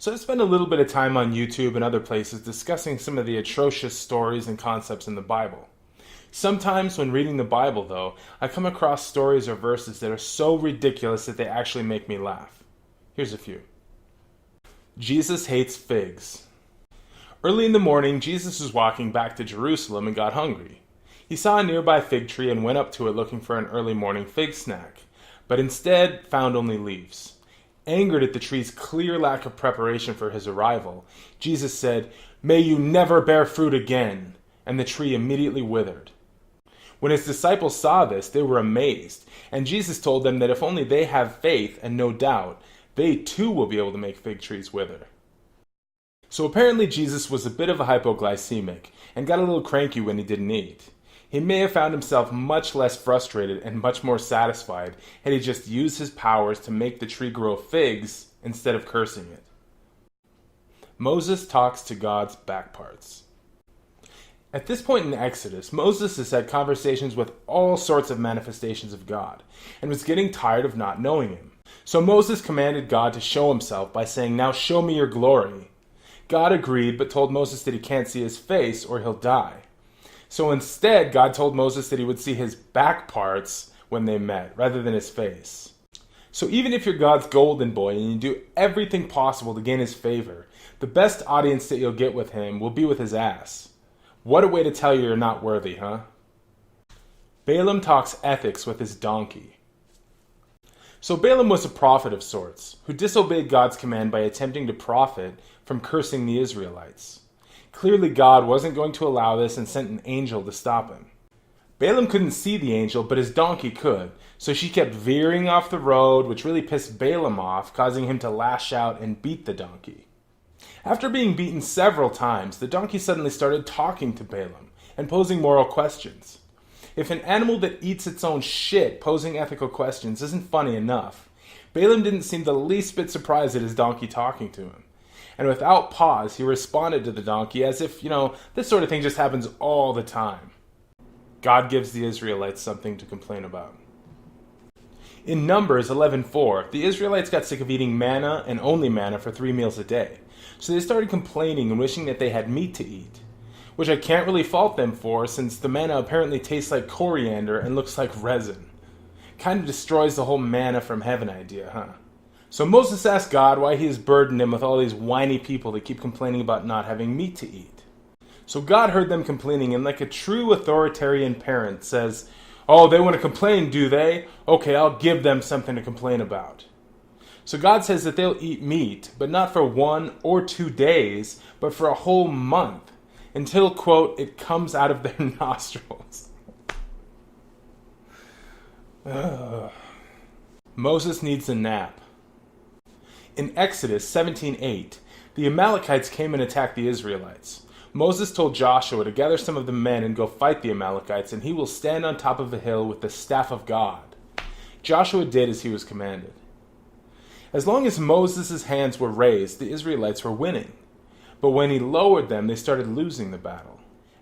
So I spend a little bit of time on YouTube and other places discussing some of the atrocious stories and concepts in the Bible. Sometimes when reading the Bible, though, I come across stories or verses that are so ridiculous that they actually make me laugh. Here's a few. Jesus hates figs. Early in the morning, Jesus was walking back to Jerusalem and got hungry. He saw a nearby fig tree and went up to it looking for an early morning fig snack, but instead found only leaves. Angered at the tree's clear lack of preparation for his arrival, Jesus said, "May you never bear fruit again," and the tree immediately withered. When his disciples saw this, they were amazed, and Jesus told them that if only they have faith and no doubt, they too will be able to make fig trees wither. So apparently Jesus was a bit of a hypoglycemic, and got a little cranky when he didn't eat. He may have found himself much less frustrated and much more satisfied had he just used his powers to make the tree grow figs instead of cursing it. Moses talks to God's back parts. At this point in Exodus, Moses has had conversations with all sorts of manifestations of God, and was getting tired of not knowing him. So Moses commanded God to show himself by saying, "Now show me your glory." God agreed, but told Moses that he can't see his face or he'll die. So instead, God told Moses that he would see his back parts when they met, rather than his face. So even if you're God's golden boy and you do everything possible to gain his favor, the best audience that you'll get with him will be with his ass. What a way to tell you you're not worthy, huh? Balaam talks ethics with his donkey. So Balaam was a prophet of sorts, who disobeyed God's command by attempting to profit from cursing the Israelites. Clearly God wasn't going to allow this and sent an angel to stop him. Balaam couldn't see the angel, but his donkey could, so she kept veering off the road, which really pissed Balaam off, causing him to lash out and beat the donkey. After being beaten several times, the donkey suddenly started talking to Balaam and posing moral questions. If an animal that eats its own shit posing ethical questions isn't funny enough, Balaam didn't seem the least bit surprised at his donkey talking to him. And without pause, he responded to the donkey as if, this sort of thing just happens all the time. God gives the Israelites something to complain about. In Numbers 11:4, the Israelites got sick of eating manna and only manna for 3 meals a day. So they started complaining and wishing that they had meat to eat, which I can't really fault them for since the manna apparently tastes like coriander and looks like resin. Kind of destroys the whole manna from heaven idea, huh? So Moses asked God why he has burdened him with all these whiny people that keep complaining about not having meat to eat. So God heard them complaining and like a true authoritarian parent says, "Oh, they want to complain, do they? Okay, I'll give them something to complain about." So God says that they'll eat meat, but not for 1 or 2 days, but for a whole month, until, quote, it comes out of their nostrils. Moses needs a nap. In Exodus 17:8, the Amalekites came and attacked the Israelites. Moses told Joshua to gather some of the men and go fight the Amalekites, and he will stand on top of a hill with the staff of God. Joshua did as he was commanded. As long as Moses' hands were raised, the Israelites were winning. But when he lowered them, they started losing the battle.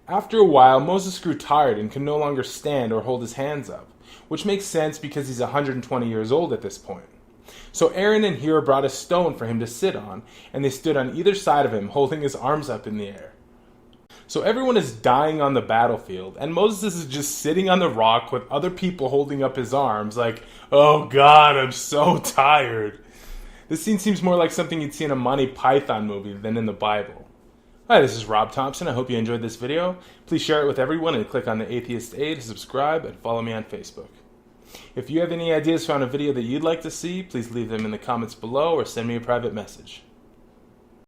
After a while, Moses grew tired and could no longer stand or hold his hands up, which makes sense because he's 120 years old at this point. So Aaron and Hur brought a stone for him to sit on, and they stood on either side of him, holding his arms up in the air. So everyone is dying on the battlefield, and Moses is just sitting on the rock with other people holding up his arms like, "Oh God, I'm so tired." This scene seems more like something you'd see in a Monty Python movie than in the Bible. Hi, this is Rob Thompson. I hope you enjoyed this video. Please share it with everyone and click on the Atheist A to subscribe and follow me on Facebook. If you have any ideas for a video that you'd like to see, please leave them in the comments below or send me a private message.